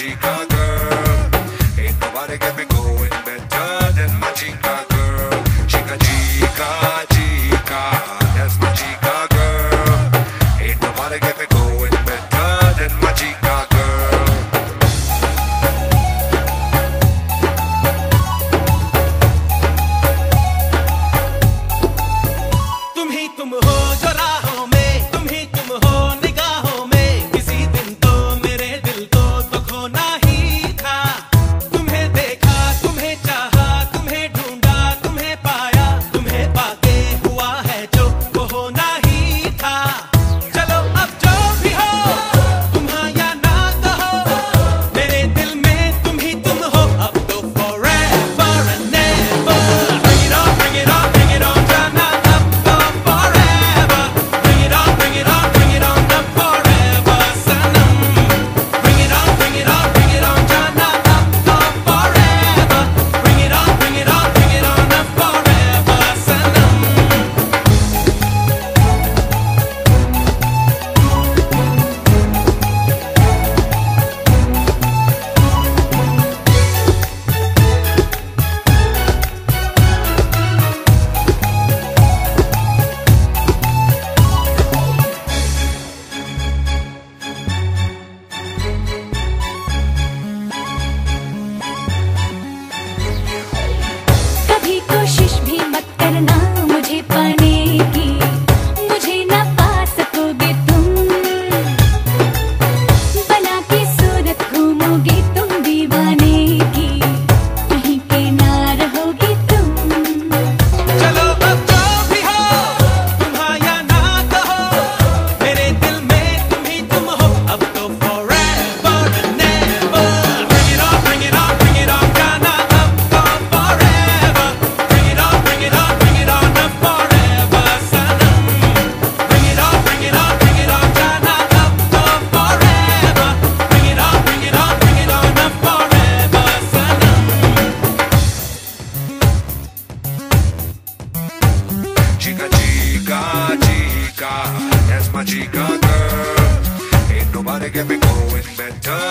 chica girl. Ain't nobody get me going better than my chica girl. Chica, chica, chica, that's my chica girl. Ain't nobody get me going better than my chica girl. तुम ही तुम हो जो राहों में, तुम ही तुम हो निगाहों में। किसी दिन तो मेरे दिल को तो खोना ही था। तुम्हें देखा, तुम्हें चाहा, तुम्हें ढूंढा, तुम्हें पाया, तुम्हें पाके हुआ है जो वो होना ही था। चलो अब जो भी हो, तुम हाँ या ना कहो, मेरे दिल में तुम ही तुम हो। अब तो forever and never, bring it on, bring it on, bring it on, जाना अब तो forever, bring it on, bring it on, bring it on, अब forever Sanam, bring it on, bring it on, bring it on, जाना अब तो forever, bring it on, bring it on, bring it on, अब forever सनम। कभी कोशिश भी मत करना मुझे पाने की, मुझे ना पा सकोगे तुम। बना के सूरत घूमोगे तुम दीवाने की, कहीं पे ना रहोगे तुम। चलो अब जो भी हो, तुम हाँ या ना कहो, मेरे दिल में तुम ही तुम हो। अब तो forever and never, bring it on, bring it on, bring it on, जाना अब तो forever, bring it on, bring it on, bring it on, अब forever Sanam, bring it on, bring it on, bring it on, जाना अब तो forever, bring it on, bring it on, bring it on, अब forever Sanam. Chica, chica, chica, that's my chica girl. Ain't nobody get me going better